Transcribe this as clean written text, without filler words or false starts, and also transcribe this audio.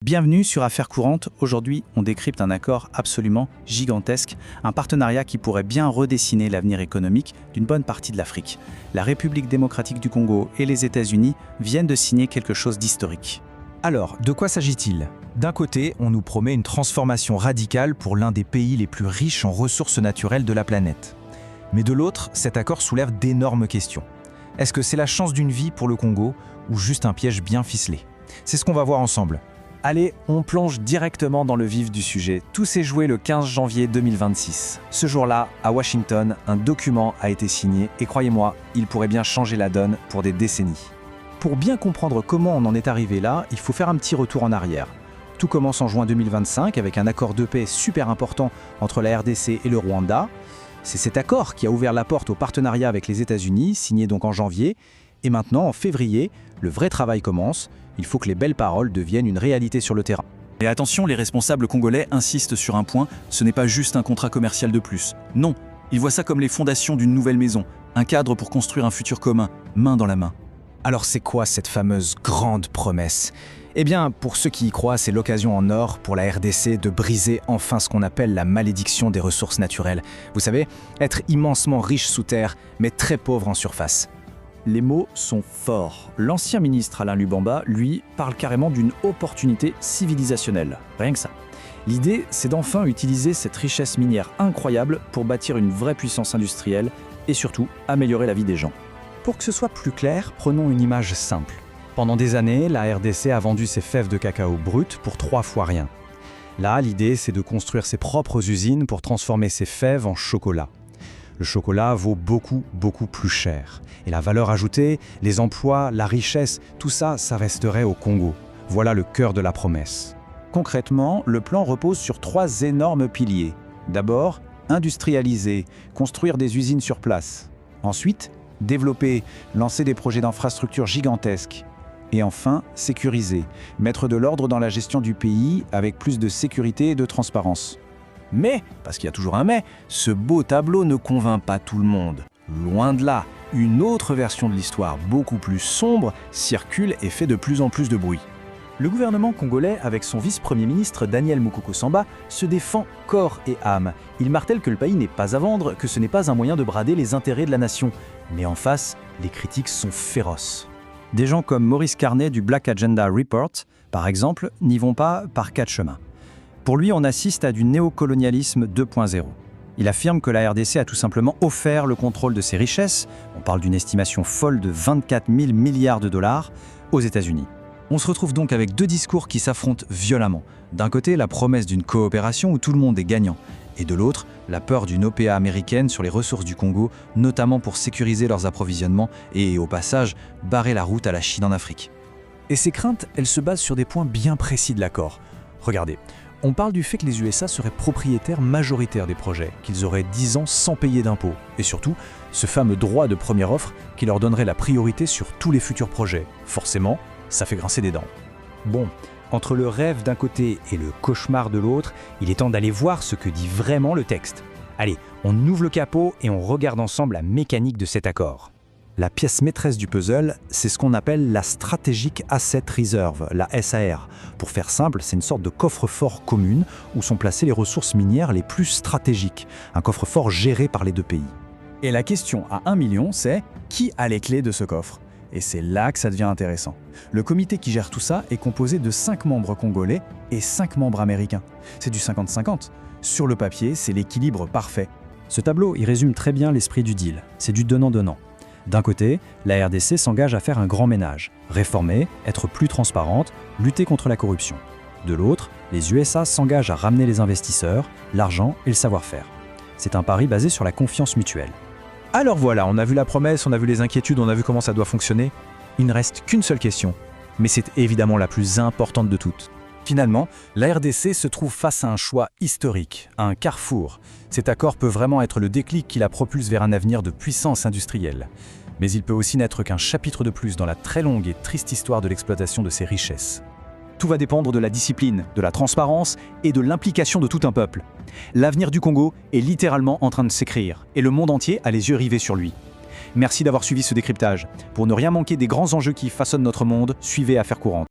Bienvenue sur Affaires courantes. Aujourd'hui, on décrypte un accord absolument gigantesque, un partenariat qui pourrait bien redessiner l'avenir économique d'une bonne partie de l'Afrique. La République démocratique du Congo et les États-Unis viennent de signer quelque chose d'historique. Alors, de quoi s'agit-il? D'un côté, on nous promet une transformation radicale pour l'un des pays les plus riches en ressources naturelles de la planète. Mais de l'autre, cet accord soulève d'énormes questions. Est-ce que c'est la chance d'une vie pour le Congo ou juste un piège bien ficelé? C'est ce qu'on va voir ensemble. Allez, on plonge directement dans le vif du sujet. Tout s'est joué le 15 janvier 2026. Ce jour-là, à Washington, un document a été signé et croyez-moi, il pourrait bien changer la donne pour des décennies. Pour bien comprendre comment on en est arrivé là, il faut faire un petit retour en arrière. Tout commence en juin 2025 avec un accord de paix super important entre la RDC et le Rwanda. C'est cet accord qui a ouvert la porte au partenariat avec les États-Unis, signé donc en janvier. Et maintenant, en février, le vrai travail commence. Il faut que les belles paroles deviennent une réalité sur le terrain. Et attention, les responsables congolais insistent sur un point, ce n'est pas juste un contrat commercial de plus. Non, ils voient ça comme les fondations d'une nouvelle maison, un cadre pour construire un futur commun, main dans la main. Alors c'est quoi cette fameuse grande promesse? Eh bien, pour ceux qui y croient, c'est l'occasion en or pour la RDC de briser enfin ce qu'on appelle la malédiction des ressources naturelles. Vous savez, être immensement riche sous terre, mais très pauvre en surface. Les mots sont forts. L'ancien ministre Alain Lubamba, lui, parle carrément d'une opportunité civilisationnelle. Rien que ça. L'idée, c'est d'enfin utiliser cette richesse minière incroyable pour bâtir une vraie puissance industrielle et surtout améliorer la vie des gens. Pour que ce soit plus clair, prenons une image simple. Pendant des années, la RDC a vendu ses fèves de cacao brutes pour 3 fois rien. Là, l'idée, c'est de construire ses propres usines pour transformer ces fèves en chocolat. Le chocolat vaut beaucoup plus cher. Et la valeur ajoutée, les emplois, la richesse, tout ça, ça resterait au Congo. Voilà le cœur de la promesse. Concrètement, le plan repose sur 3 énormes piliers. D'abord, industrialiser, construire des usines sur place. Ensuite, développer, lancer des projets d'infrastructures gigantesques. Et enfin, sécuriser, mettre de l'ordre dans la gestion du pays avec plus de sécurité et de transparence. Mais, parce qu'il y a toujours un mais, ce beau tableau ne convainc pas tout le monde. Loin de là, une autre version de l'histoire, beaucoup plus sombre, circule et fait de plus en plus de bruit. Le gouvernement congolais, avec son vice-premier ministre Daniel Mukoko-Samba, se défend corps et âme. Il martèle que le pays n'est pas à vendre, que ce n'est pas un moyen de brader les intérêts de la nation. Mais en face, les critiques sont féroces. Des gens comme Maurice Carnet du Black Agenda Report, par exemple, n'y vont pas par 4 chemins. Pour lui, on assiste à du néocolonialisme 2.0. Il affirme que la RDC a tout simplement offert le contrôle de ses richesses, on parle d'une estimation folle de 24 000 milliards de dollars, aux États-Unis. On se retrouve donc avec 2 discours qui s'affrontent violemment. D'un côté, la promesse d'une coopération où tout le monde est gagnant, et de l'autre, la peur d'une OPA américaine sur les ressources du Congo, notamment pour sécuriser leurs approvisionnements et, au passage, barrer la route à la Chine en Afrique. Et ces craintes, elles se basent sur des points bien précis de l'accord. Regardez, on parle du fait que les USA seraient propriétaires majoritaires des projets, qu'ils auraient 10 ans sans payer d'impôts, et surtout, ce fameux droit de première offre qui leur donnerait la priorité sur tous les futurs projets. Forcément, ça fait grincer des dents. Bon, entre le rêve d'un côté et le cauchemar de l'autre, il est temps d'aller voir ce que dit vraiment le texte. Allez, on ouvre le capot et on regarde ensemble la mécanique de cet accord. La pièce maîtresse du puzzle, c'est ce qu'on appelle la Strategic Asset Reserve, la SAR. Pour faire simple, c'est une sorte de coffre-fort commune où sont placées les ressources minières les plus stratégiques, un coffre-fort géré par les 2 pays. Et la question à 1 million, c'est qui a les clés de ce coffre? Et c'est là que ça devient intéressant. Le comité qui gère tout ça est composé de 5 membres congolais et 5 membres américains. C'est du 50-50. Sur le papier, c'est l'équilibre parfait. Ce tableau, il résume très bien l'esprit du deal. C'est du donnant-donnant. D'un côté, la RDC s'engage à faire un grand ménage, réformer, être plus transparente, lutter contre la corruption. De l'autre, les USA s'engagent à ramener les investisseurs, l'argent et le savoir-faire. C'est un pari basé sur la confiance mutuelle. Alors voilà, on a vu la promesse, on a vu les inquiétudes, on a vu comment ça doit fonctionner. Il ne reste qu'une seule question, mais c'est évidemment la plus importante de toutes. Finalement, la RDC se trouve face à un choix historique, un carrefour. Cet accord peut vraiment être le déclic qui la propulse vers un avenir de puissance industrielle. Mais il peut aussi n'être qu'un chapitre de plus dans la très longue et triste histoire de l'exploitation de ces richesses. Tout va dépendre de la discipline, de la transparence et de l'implication de tout un peuple. L'avenir du Congo est littéralement en train de s'écrire, et le monde entier a les yeux rivés sur lui. Merci d'avoir suivi ce décryptage. Pour ne rien manquer des grands enjeux qui façonnent notre monde, suivez Affaires courantes.